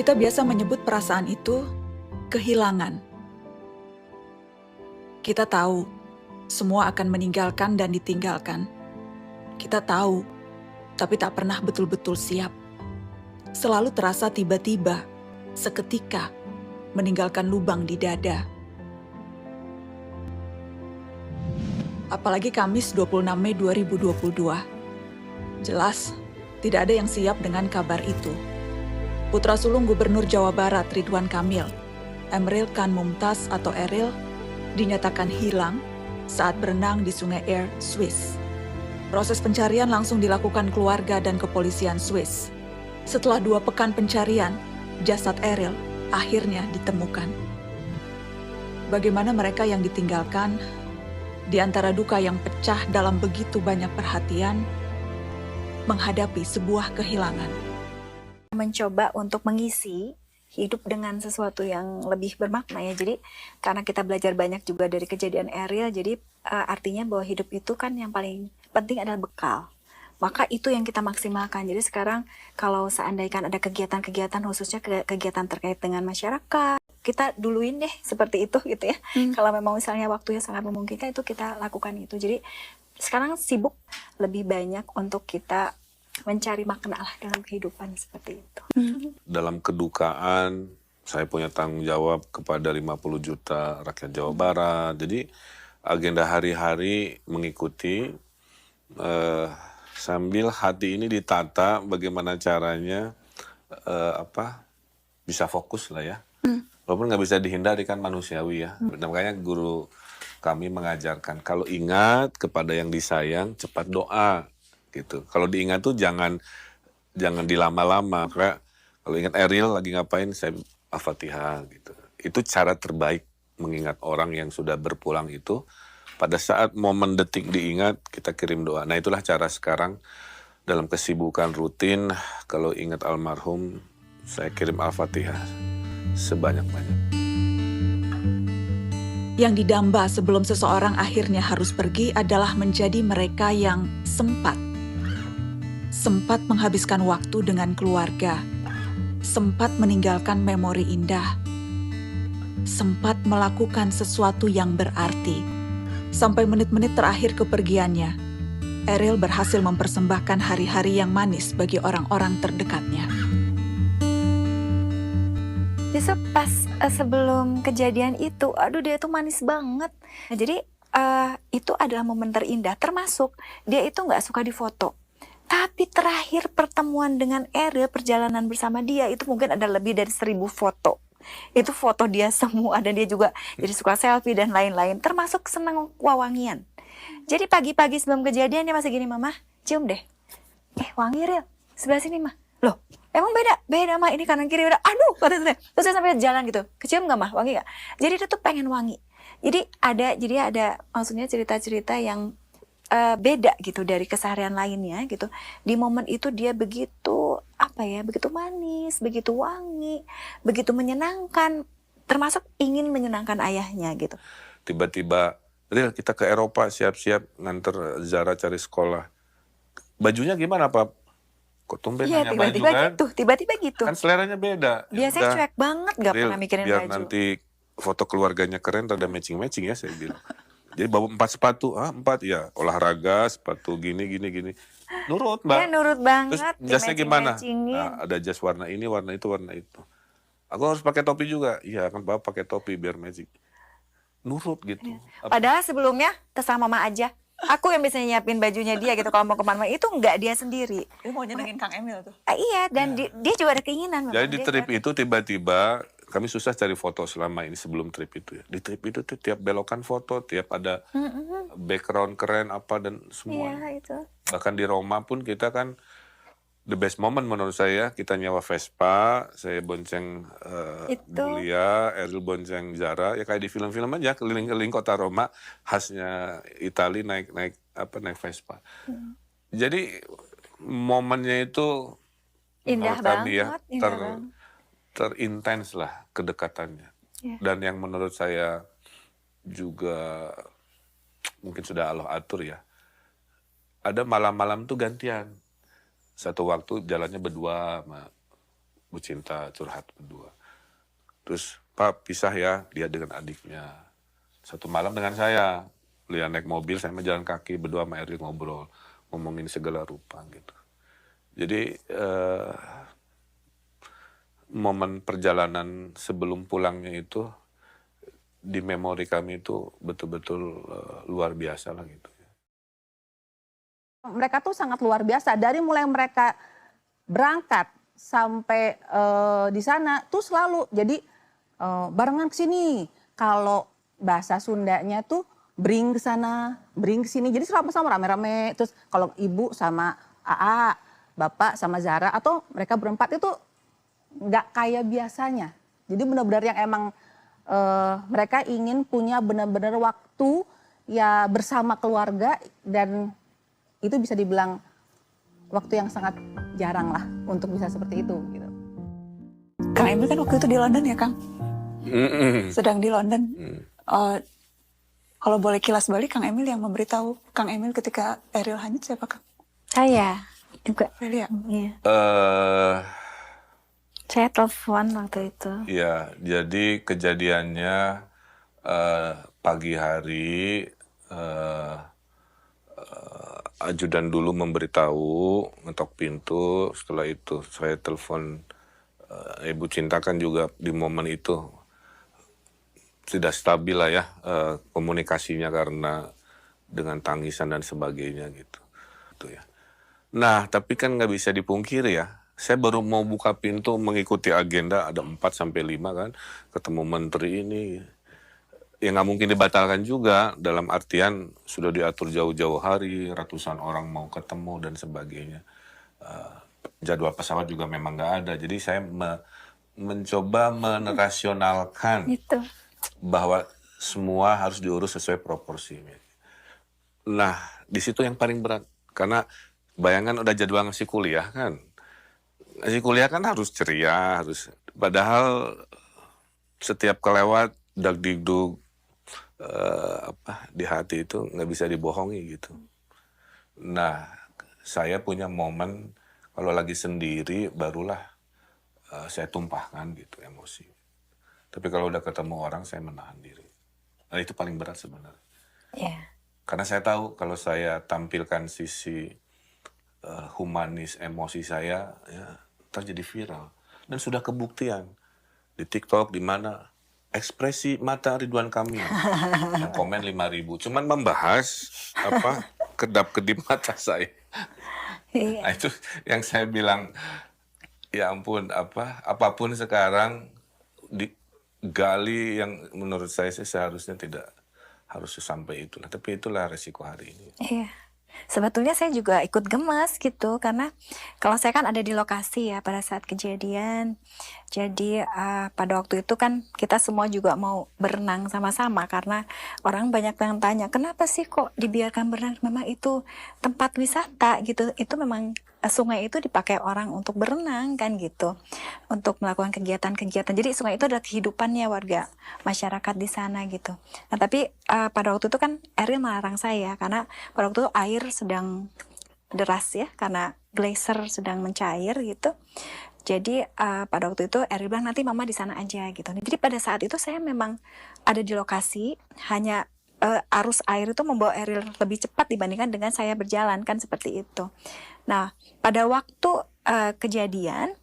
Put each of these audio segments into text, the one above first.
Kita biasa menyebut perasaan itu kehilangan. Kita tahu semua akan meninggalkan dan ditinggalkan. Kita tahu, tapi tak pernah betul-betul siap. Selalu terasa tiba-tiba, seketika, meninggalkan lubang di dada. Apalagi Kamis 26 Mei 2022. Jelas, tidak ada yang siap dengan kabar itu. Putra sulung Gubernur Jawa Barat Ridwan Kamil, Emril Khan Mumtaz atau Eril, dinyatakan hilang saat berenang di Sungai Air, Swiss. Proses pencarian langsung dilakukan keluarga dan kepolisian Swiss. Setelah 2 pekan pencarian, jasad Eril akhirnya ditemukan. Bagaimana mereka yang ditinggalkan, di antara duka yang pecah dalam begitu banyak perhatian, menghadapi sebuah kehilangan. Mencoba untuk mengisi hidup dengan sesuatu yang lebih bermakna ya. Jadi karena kita belajar banyak juga dari kejadian Eril, jadi artinya bahwa hidup itu kan yang paling penting adalah bekal. Maka itu yang kita maksimalkan. Jadi sekarang kalau seandainya ada kegiatan-kegiatan khususnya kegiatan terkait dengan masyarakat, kita duluin deh seperti itu gitu ya. Kalau memang misalnya waktunya sangat memungkinkan, itu kita lakukan itu. Jadi sekarang sibuk lebih banyak untuk kita mencari makna lah dalam kehidupan seperti itu. Dalam kedukaan, saya punya tanggung jawab kepada 50 juta rakyat Jawa Barat. Jadi agenda hari-hari mengikuti sambil hati ini ditata bagaimana caranya bisa fokus lah ya. Walaupun nggak bisa dihindari kan manusiawi ya. Makanya guru kami mengajarkan kalau ingat kepada yang disayang cepat doa gitu. Kalau diingat tuh jangan dilama-lama. Karena kalau ingat Eril lagi ngapain saya Al-Fatihah gitu. Itu cara terbaik mengingat orang yang sudah berpulang itu. Pada saat momen detik diingat kita kirim doa. Nah itulah cara sekarang dalam kesibukan rutin kalau ingat almarhum saya kirim Al-Fatihah sebanyak-banyak. Yang didamba sebelum seseorang akhirnya harus pergi adalah menjadi mereka yang sempat menghabiskan waktu dengan keluarga, sempat meninggalkan memori indah, sempat melakukan sesuatu yang berarti. Sampai menit-menit terakhir kepergiannya, Eril berhasil mempersembahkan hari-hari yang manis bagi orang-orang terdekatnya. Justru pas sebelum kejadian itu, aduh dia tuh manis banget. Nah, jadi itu adalah momen terindah, termasuk dia itu nggak suka difoto. Tapi terakhir pertemuan dengan Eril, perjalanan bersama dia, itu mungkin ada lebih dari 1000 foto. Itu foto dia semua, dan dia juga jadi suka selfie dan lain-lain, termasuk senang wawangian. Jadi pagi-pagi sebelum kejadian dia masih gini, Mama, cium deh. Wangi Ril, sebelah sini Mah. Loh, emang beda Mah, ini kanan kiri udah, aduh, kata saya. Terus saya sampai jalan gitu, kecium gak Mah, wangi gak? Jadi dia tuh pengen wangi. Jadi ada maksudnya cerita-cerita yang beda gitu dari keseharian lainnya gitu. Di momen itu dia begitu begitu manis, begitu wangi, begitu menyenangkan, termasuk ingin menyenangkan ayahnya gitu. Tiba-tiba, Ril kita ke Eropa siap-siap nganter Zara cari sekolah. Bajunya gimana Pak? Kok tumben Iya, nanya baju kan? tiba-tiba gitu. Kan seleranya beda. Biasanya cuek banget, gak Ril, pernah mikirin biar baju. nanti foto keluarganya keren, rada matching-matching ya saya bilang. Jadi bawa 4 sepatu, 4 ya olahraga, sepatu gini. Nurut Mbak. Iya, nurut banget. Terus jasnya gimana? Matching-matchingin. Nah, ada jas warna ini, warna itu. Aku harus pakai topi juga. Iya kan Bapak pakai topi biar matching. Nurut gitu. Padahal sebelumnya terserah Mama aja. Aku yang biasanya nyiapin bajunya dia gitu kalau mau kemana-mana. Itu enggak dia sendiri. Dia mau nyenengin Kang Emil tuh. Iya, dan dia juga ada keinginan. Jadi di Dia trip itu tiba-tiba kami susah cari foto selama ini sebelum trip itu ya. Di trip itu tuh tiap belokan foto, tiap ada background keren apa dan semua. Iya, itu. Bahkan di Roma pun kita kan the best moment menurut saya, kita nyewa Vespa, saya bonceng Mulia, Eril bonceng Zara, ya kayak di film-film aja keliling-keliling kota Roma, khasnya Itali naik Vespa. Jadi momennya itu Indah kami banget, indah banget. terintens lah kedekatannya. Yeah. Dan yang menurut saya juga mungkin sudah Allah atur ya. Ada malam-malam tuh gantian. Satu waktu jalannya berdua sama Bu Cinta curhat berdua. Terus Pak pisah ya dia dengan adiknya. Satu malam dengan saya. Beliau naik mobil, saya jalan kaki berdua sama Eril ngobrol. Ngomongin segala rupa gitu. Jadi momen perjalanan sebelum pulangnya itu di memori kami itu betul-betul luar biasa lah gitu. Mereka tuh sangat luar biasa. Dari mulai mereka berangkat sampai di sana tuh selalu jadi barengan ke sini. Kalau bahasa Sundanya tuh bring ke sana, bring ke sini. Jadi sama-sama rame-rame. Terus kalau ibu sama AA, bapak sama Zara atau mereka berempat itu nggak kayak biasanya. Jadi benar-benar yang emang mereka ingin punya benar-benar waktu ya bersama keluarga, dan itu bisa dibilang waktu yang sangat jarang lah untuk bisa seperti itu gitu. Kang Emil kan waktu itu di London ya, Kang? Sedang di London. Kalau boleh kilas balik, Kang Emil yang memberitahu Kang Emil ketika Eril hanyut siapa, Kang? Saya juga. Relia. Iya. Saya telepon waktu itu. Ya, jadi kejadiannya pagi hari ajudan dulu memberitahu, ngetok pintu. Setelah itu saya telepon Ibu Cinta, kan juga di momen itu tidak stabil lah ya komunikasinya karena dengan tangisan dan sebagainya gitu. Itu ya. Nah, tapi kan nggak bisa dipungkiri ya. Saya baru mau buka pintu mengikuti agenda, ada 4-5 kan, ketemu menteri ini. Ya nggak mungkin dibatalkan juga, dalam artian sudah diatur jauh-jauh hari, ratusan orang mau ketemu dan sebagainya. Jadwal pesawat juga memang nggak ada, jadi saya mencoba menerasionalkan Itu. bahwa semua harus diurus sesuai proporsinya. Nah, di situ yang paling berat, karena bayangan udah jadwal ngasih kuliah kan. Ngasih kuliah kan harus ceria, padahal setiap kelewat dag-digdug di hati itu nggak bisa dibohongi gitu. Nah, saya punya momen kalau lagi sendiri barulah saya tumpahkan gitu emosi. Tapi kalau udah ketemu orang saya menahan diri. Nah, itu paling berat sebenarnya. Iya. Karena saya tahu kalau saya tampilkan sisi humanis emosi saya, ya terjadi viral dan sudah kebuktian di TikTok, di mana ekspresi mata Ridwan Kamil yang komen 5.000, cuman membahas kedap-kedip mata saya. Iya. Nah, itu yang saya bilang, ya ampun, apapun sekarang digali yang menurut saya sih seharusnya tidak harus sampai itulah, tapi itulah resiko hari ini. Iya. Sebetulnya saya juga ikut gemas gitu, karena kalau saya kan ada di lokasi ya pada saat kejadian. Jadi pada waktu itu kan kita semua juga mau berenang sama-sama, karena orang banyak yang tanya, kenapa sih kok dibiarkan berenang? Memang itu tempat wisata gitu, itu memang sungai itu dipakai orang untuk berenang kan gitu, untuk melakukan kegiatan-kegiatan. Jadi sungai itu adalah kehidupannya warga masyarakat di sana gitu. Nah tapi pada waktu itu kan Eril melarang saya, karena pada waktu itu air sedang deras ya, karena glacier sedang mencair gitu. Jadi pada waktu itu Eril bilang nanti mama di sana aja gitu. Jadi pada saat itu saya memang ada di lokasi, hanya arus air itu membawa Eril lebih cepat dibandingkan dengan saya berjalan kan, seperti itu. Nah pada waktu kejadian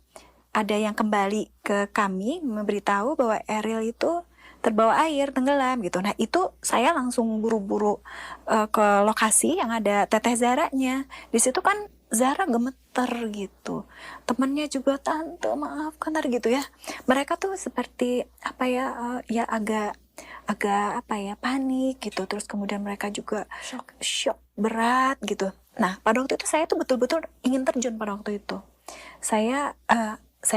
ada yang kembali ke kami memberitahu bahwa Eril itu terbawa air, tenggelam gitu. Nah itu saya langsung buru-buru ke lokasi yang ada Teteh Zaranya. Di situ kan Zara gemeter gitu, temannya juga tante maafkan gitu ya. Mereka tuh seperti ya agak panik gitu. Terus kemudian mereka juga shock berat gitu. Nah pada waktu itu saya tuh betul-betul ingin terjun pada waktu itu. Saya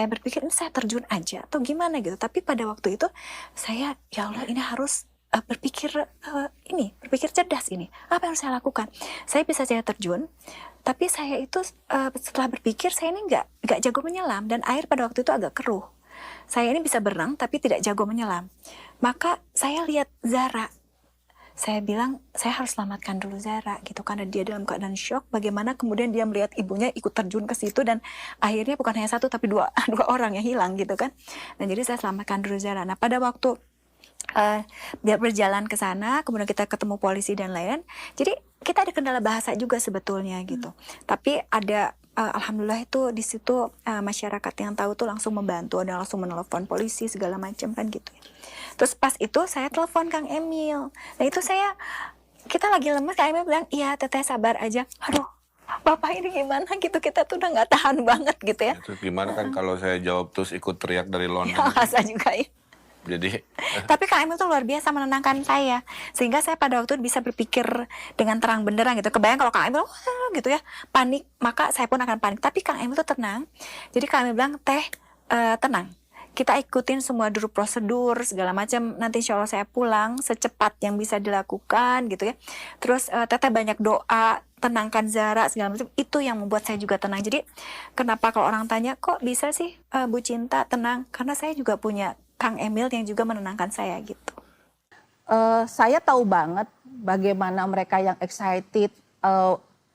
berpikir ini saya terjun aja atau gimana gitu. Tapi pada waktu itu saya, ya Allah ini harus berpikir cerdas ini. Apa yang harus saya lakukan? Saya bisa saja terjun, tapi saya itu setelah berpikir saya ini nggak jago menyelam, dan air pada waktu itu agak keruh. Saya ini bisa berenang tapi tidak jago menyelam. Maka saya lihat Zara. saya bilang saya harus selamatkan dulu Zara gitu, karena dia dalam keadaan shock. Bagaimana kemudian dia melihat ibunya ikut terjun ke situ dan akhirnya bukan hanya satu tapi dua orang yang hilang gitu kan. Dan jadi saya selamatkan dulu Zara. Nah pada waktu dia berjalan ke sana, kemudian kita ketemu polisi dan lain-lain. Jadi kita ada kendala bahasa juga sebetulnya gitu. Tapi ada alhamdulillah itu di situ masyarakat yang tahu tuh langsung membantu dan langsung menelepon polisi segala macam kan gitu ya. Terus pas itu saya telepon Kang Emil. Nah itu kita lagi lemes, Kang Emil bilang, iya Teteh sabar aja. Aduh, Bapak ini gimana gitu, kita tuh udah nggak tahan banget gitu ya. Terus gimana kan kalau saya jawab terus ikut teriak dari London. Ya, saya juga ya. Jadi Tapi Kang Emil tuh luar biasa menenangkan saya, sehingga saya pada waktu itu bisa berpikir dengan terang benderang gitu. Kebayang kalau Kang Emil gitu ya panik, maka saya pun akan panik. Tapi Kang Emil tuh tenang. Jadi Kang Emil bilang, Teh tenang, kita ikutin semua dulu prosedur segala macam. Nanti insya Allah saya pulang secepat yang bisa dilakukan gitu ya. Terus Teteh banyak doa, tenangkan Zara segala macam. Itu yang membuat saya juga tenang. Jadi kenapa kalau orang tanya kok bisa sih Bu Cinta tenang? Karena saya juga punya Kang Emil yang juga menenangkan saya gitu. Saya tahu banget bagaimana mereka yang excited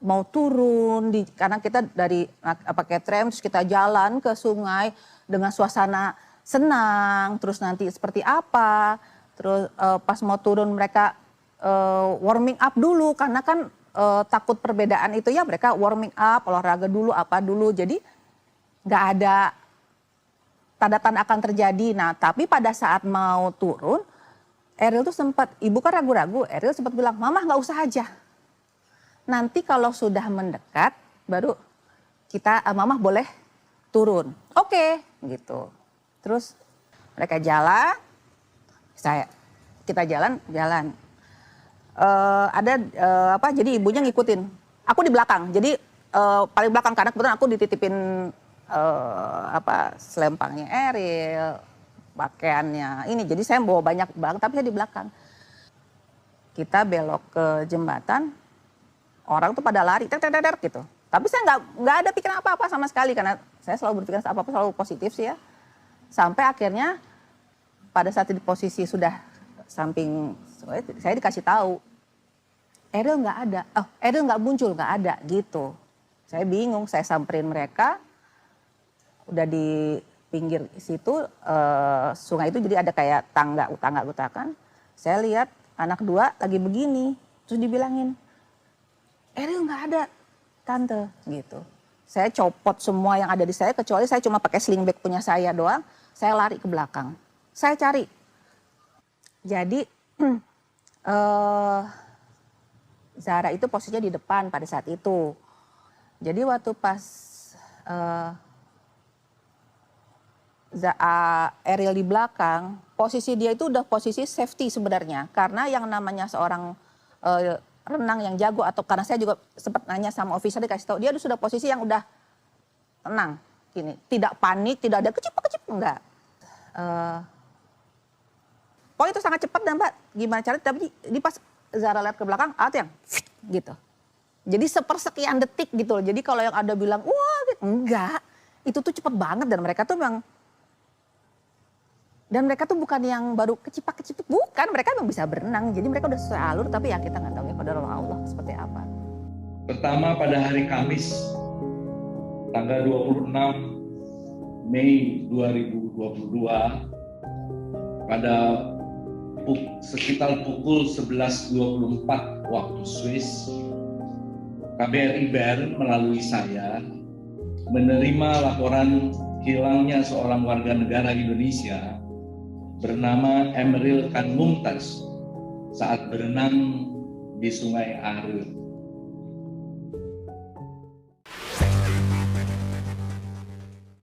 mau turun karena kita dari pakai tram terus kita jalan ke sungai dengan suasana senang, terus nanti seperti apa, terus pas mau turun mereka warming up dulu karena kan takut perbedaan itu ya, mereka warming up, olahraga dulu apa dulu, jadi nggak ada tanda-tanda akan terjadi. Nah tapi pada saat mau turun, Eril tuh sempat, ibu kan ragu-ragu, Eril sempat bilang, Mama nggak usah aja. Nanti kalau sudah mendekat, baru Mama boleh turun. Oke, gitu. Terus mereka jalan, kita jalan. Jadi ibunya ngikutin. Aku di belakang, jadi paling belakang karena kebetulan aku dititipin selempangnya Eril, pakaiannya ini, jadi saya bawa banyak banget tapi saya di belakang. Kita belok ke jembatan, orang tuh pada lari gitu, tapi saya nggak ada pikiran apa-apa sama sekali karena saya selalu berpikiran apa-apa selalu positif sih ya. Sampai akhirnya pada saat di posisi sudah samping saya dikasih tahu Eril nggak ada, Eril nggak muncul, nggak ada gitu. Saya bingung, saya samperin mereka, udah di pinggir situ sungai itu jadi ada kayak tangga kan. Saya lihat anak dua lagi begini, terus dibilangin, Eril nggak ada tante gitu. Saya copot semua yang ada di saya kecuali saya cuma pakai sling bag punya saya doang. Saya lari ke belakang, saya cari. Jadi Zara itu posisinya di depan pada saat itu. Jadi waktu pas Eril di belakang, posisi dia itu udah posisi safety sebenarnya. Karena yang namanya seorang renang yang jago, atau karena saya juga sempat nanya sama officer, dikasih tahu dia sudah posisi yang udah tenang, gini, tidak panik, tidak ada kecip enggak. Pokoknya itu sangat cepat dan Mbak, gimana caranya, tapi di pas Zara lihat ke belakang, yang gitu. Jadi sepersekian detik gitu loh. Jadi kalau yang ada bilang, wah enggak, itu tuh cepet banget dan mereka tuh memang, dan mereka tuh bukan yang baru kecipak-kecipik, bukan, mereka memang bisa berenang. Jadi mereka udah sesuai alur, tapi ya kita nggak tahu ya pada Allah seperti apa. Pertama pada hari Kamis, tanggal 26 Mei 2022, pada sekitar pukul 11.24 waktu Swiss, KBRI Bern melalui saya menerima laporan hilangnya seorang warga negara Indonesia bernama Emeril Khan Mumtaz saat berenang di Sungai Are.